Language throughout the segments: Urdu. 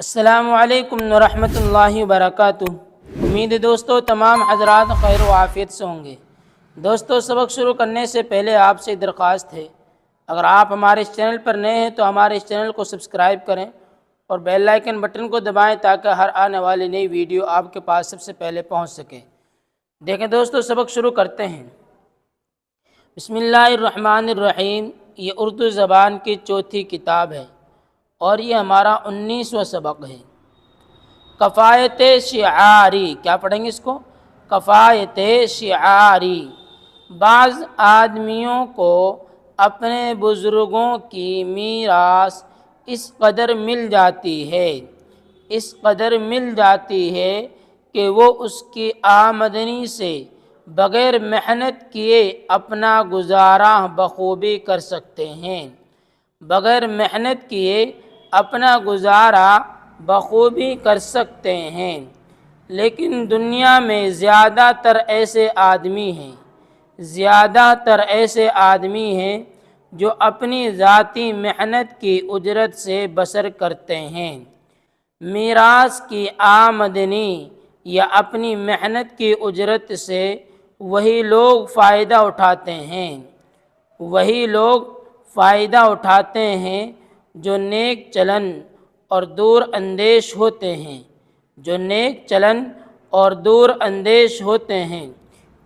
السلام علیکم ورحمۃ اللہ وبرکاتہ۔ امید ہے دوستو تمام حضرات خیر و عافیت سے ہوں گے۔ دوستو سبق شروع کرنے سے پہلے آپ سے درخواست ہے، اگر آپ ہمارے اس چینل پر نئے ہیں تو ہمارے اس چینل کو سبسکرائب کریں اور بیل آئیکن بٹن کو دبائیں تاکہ ہر آنے والی نئی ویڈیو آپ کے پاس سب سے پہلے پہنچ سکے۔ دیکھیں دوستو سبق شروع کرتے ہیں۔ بسم اللہ الرحمن الرحیم۔ یہ اردو زبان کی چوتھی کتاب ہے اور یہ ہمارا 19واں سبق ہے۔ کفایت شعاری، کیا پڑھیں گے اس کو؟ کفایت شعاری۔ بعض آدمیوں کو اپنے بزرگوں کی میراث اس قدر مل جاتی ہے کہ وہ اس کی آمدنی سے بغیر محنت کیے اپنا گزارا بخوبی کر سکتے ہیں۔ بغیر محنت کیے اپنا گزارا بخوبی کر سکتے ہیں، لیکن دنیا میں زیادہ تر ایسے آدمی ہیں جو اپنی ذاتی محنت کی اجرت سے بسر کرتے ہیں۔ میراث کی آمدنی یا اپنی محنت کی اجرت سے وہی لوگ فائدہ اٹھاتے ہیں جو نیک چلن اور دور اندیش ہوتے ہیں،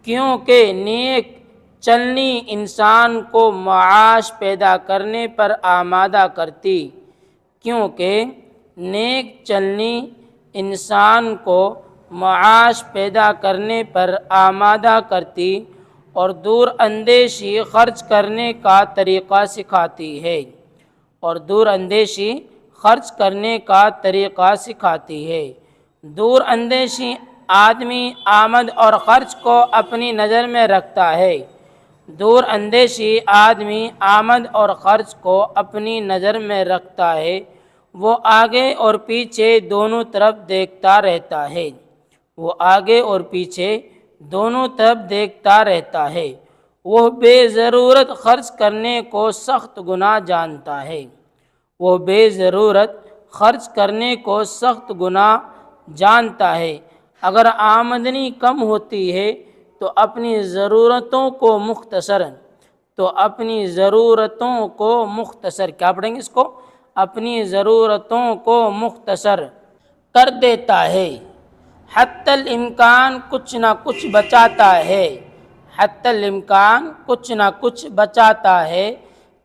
کیونکہ نیک چلنی انسان کو معاش پیدا کرنے پر آمادہ کرتی اور دور اندیشی خرچ کرنے کا طریقہ سکھاتی ہے۔ دور اندیشی آدمی آمد اور خرچ کو اپنی نظر میں رکھتا ہے، وہ آگے اور پیچھے دونوں طرف دیکھتا رہتا ہے۔ وہ بے ضرورت خرچ کرنے کو سخت گناہ جانتا ہے۔ اگر آمدنی کم ہوتی ہے تو اپنی ضرورتوں کو مختصر کر دیتا ہے۔ حتی الامکان کچھ نہ کچھ بچاتا ہے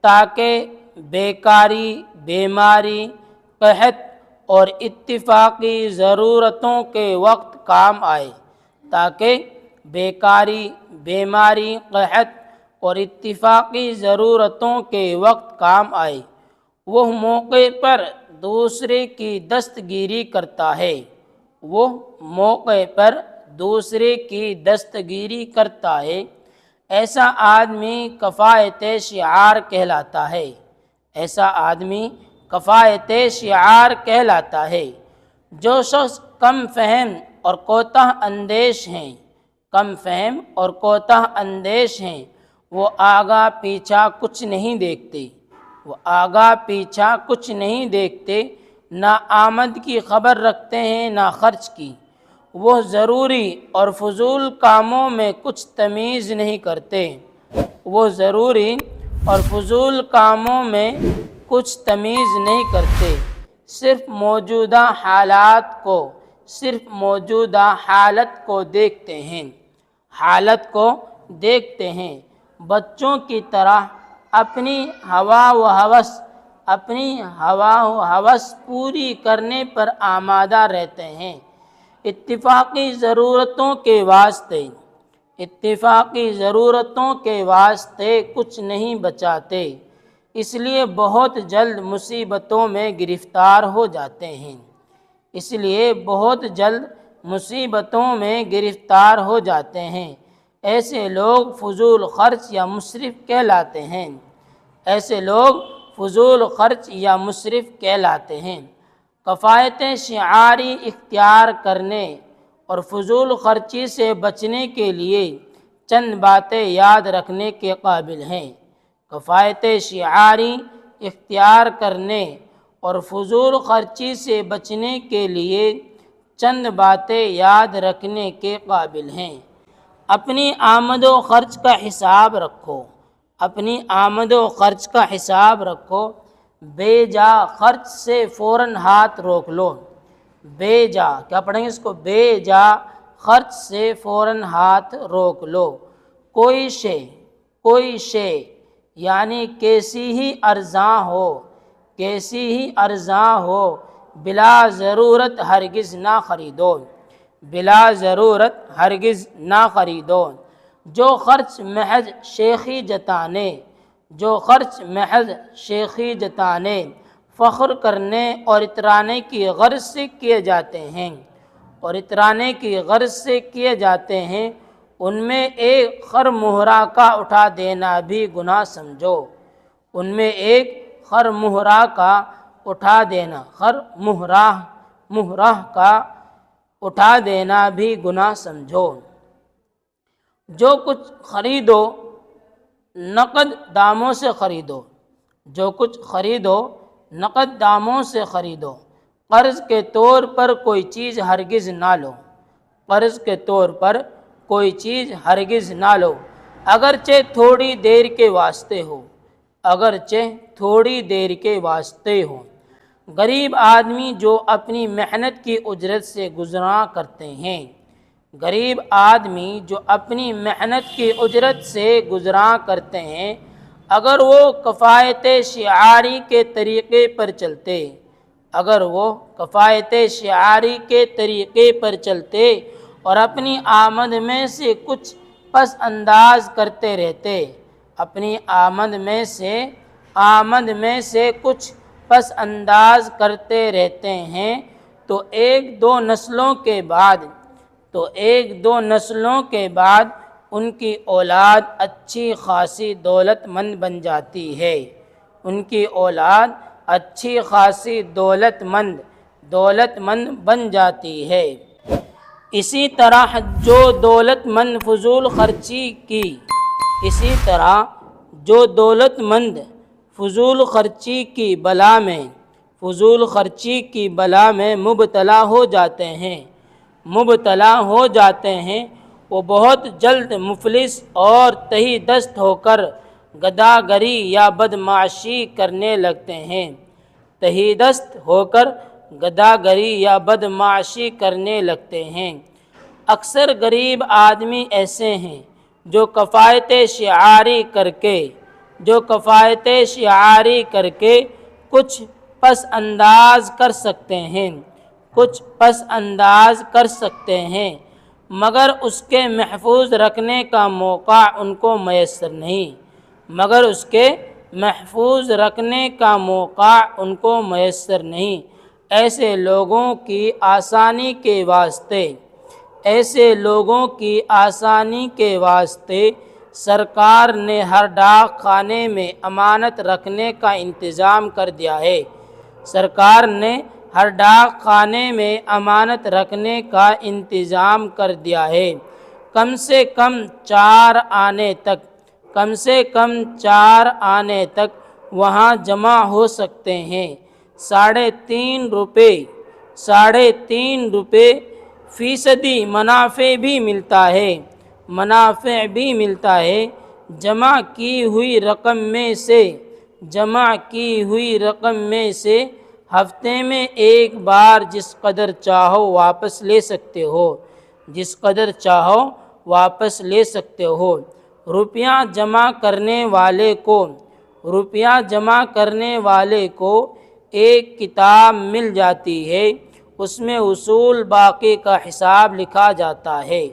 تاکہ بیکاری، بیماری، قحط اور اتفاقی ضرورتوں کے وقت کام آئے۔ وہ موقع پر دوسرے کی دستگیری کرتا ہے۔ ایسا آدمی کفایت کہلاتا ہے۔ جو شخص کم فہم اور کوتاہ اندیش ہیں وہ آگا پیچھا کچھ نہیں دیکھتے، نہ آمد کی خبر رکھتے ہیں نہ خرچ کی۔ وہ ضروری اور فضول کاموں میں کچھ تمیز نہیں کرتے، صرف موجودہ حالت کو دیکھتے ہیں۔ بچوں کی طرح اپنی ہوا و ہوس پوری کرنے پر آمادہ رہتے ہیں۔ اتفاقی ضرورتوں کے واسطے کچھ نہیں بچاتے، اس لیے بہت جلد مصیبتوں میں گرفتار ہو جاتے ہیں۔ ایسے لوگ فضول خرچ یا مسرف کہلاتے ہیں۔ کفایت شعاری اختیار کرنے اور فضول خرچی سے بچنے کے لیے چند باتیں یاد رکھنے کے قابل ہیں۔ کفایت شعاری اختیار کرنے اور فضول خرچی سے بچنے کے لیے چند باتیں یاد رکھنے کے قابل ہیں۔ اپنی آمد و خرچ کا حساب رکھو، اپنی آمد و خرچ کا حساب رکھو، بے جا خرچ سے فوراً ہاتھ روک لو۔ بے جا کیا پڑھیں گے اس کو؟ بے جا خرچ سے فوراً ہاتھ روک لو۔ کوئی شے یعنی کیسی ہی ارزاں ہو، کیسی ہی ارزاں ہو، بلا ضرورت ہرگز نہ خریدو، بلا ضرورت ہرگز نہ خریدو۔ جو خرچ محض شیخی جتانے، جو خرچ محض شیخی جتانے، فخر کرنے اور اترانے کی غرض سے کیے جاتے ہیں، اور اترانے کی غرض سے کیے جاتے ہیں، ان میں ایک خر مہرہ کا اٹھا دینا بھی گناہ سمجھو، ان میں ایک خر مہرہ کا اٹھا دینا، خر مہرہ کا اٹھا دینا بھی گناہ سمجھو۔ جو کچھ خریدو نقد داموں سے خریدو، جو کچھ خریدو نقد داموں سے خریدو، قرض کے طور پر کوئی چیز ہرگز نہ لو، قرض کے طور پر کوئی چیز ہرگز نہ لو، اگرچہ تھوڑی دیر کے واسطے ہو، اگرچہ تھوڑی دیر کے واسطے ہو۔ غریب آدمی جو اپنی محنت کی اجرت سے گزراں کرتے ہیں، غریب آدمی جو اپنی محنت کی اجرت سے گزراں کرتے ہیں، اگر وہ کفایت شعاری کے طریقے پر چلتے، اگر وہ کفایت شعاری کے طریقے پر چلتے اور اپنی آمد میں سے کچھ پس انداز کرتے رہتے، اپنی آمد میں سے کچھ پس انداز کرتے رہتے ہیں، تو ایک دو نسلوں کے بعد ان کی اولاد اچھی خاصی دولت مند بن جاتی ہے، ان کی اولاد اچھی خاصی دولت مند بن جاتی ہے۔ اسی طرح جو دولت مند فضول خرچی کی بلا میں مبتلا ہو جاتے ہیں، وہ بہت جلد مفلس اور تہی دست ہو کر گداگری یا بدمعاشی کرنے لگتے ہیں، تہی دست ہو کر گداگری یا بدمعاشی کرنے لگتے ہیں۔ اکثر غریب آدمی ایسے ہیں جو کفایت شعاری کر کے کچھ پس انداز کر سکتے ہیں، مگر اس کے محفوظ رکھنے کا موقع ان کو میسر نہیں، ایسے لوگوں کی آسانی کے واسطے سرکار نے ہر ڈاک خانے میں امانت رکھنے کا انتظام کر دیا ہے، سرکار نے ہر ڈاک خانے میں امانت رکھنے کا انتظام کر دیا ہے۔ کم سے کم 4 آنے تک وہاں جمع ہو سکتے ہیں۔ 3.5 روپے فیصدی منافع بھی ملتا ہے، جمع کی ہوئی رقم میں سے ہفتے میں ایک بار جس قدر چاہو واپس لے سکتے ہو۔ روپیہ جمع کرنے والے کو ایک کتاب مل جاتی ہے، اس میں اصول باقی کا حساب لکھا جاتا ہے۔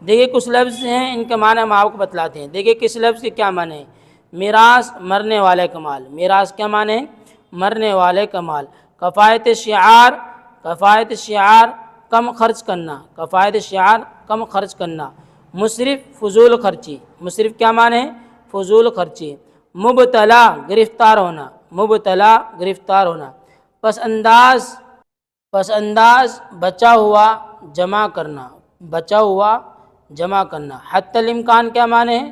دیکھیے کچھ لفظ ہیں، ان کا معنی ہم آپ کو بتلاتے ہیں۔ دیکھیے کس لفظ کے کیا معنی ہے۔ میراث مرنے والے کا مال، میراث کیا معنی ہے؟ مرنے والے کا مال۔ کفایت شعار کم خرچ کرنا۔ مصرف فضول خرچی، مصرف کیا معنی ہے؟ فضول خرچی۔ مبتلا گرفتار ہونا۔ پس انداز بچا ہوا جمع کرنا۔ حتی الامکان کیا معنی ہے؟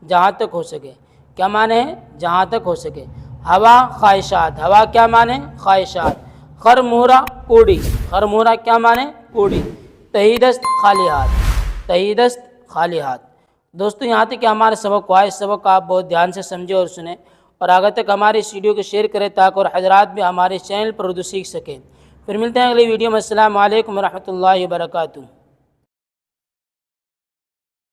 جہاں تک ہو سکے۔ کیا معنی ہے؟ جہاں تک ہو سکے۔ ہوا خواہشات، ہوا کیا معنی ہے؟ خواہشات۔ خر مہرہ کوڑی، خر مہرہ کیا معنی ہے؟ کوڑی۔ تہی دست خالی ہاتھ، تہی دست خالی ہاتھ۔ دوستو یہاں تک کہ ہمارے سبق کو آئے، اس سبق کو آپ بہت دھیان سے سمجھے اور سنیں، اور آگے تک ہماری اس ویڈیو کو شیئر کریں تاکہ اور حضرات بھی ہمارے چینل پر اردو سیکھ سکیں۔ پھر ملتے ہیں اگلی ویڈیو میں۔ السلام علیکم ورحمۃ اللہ وبرکاتہ۔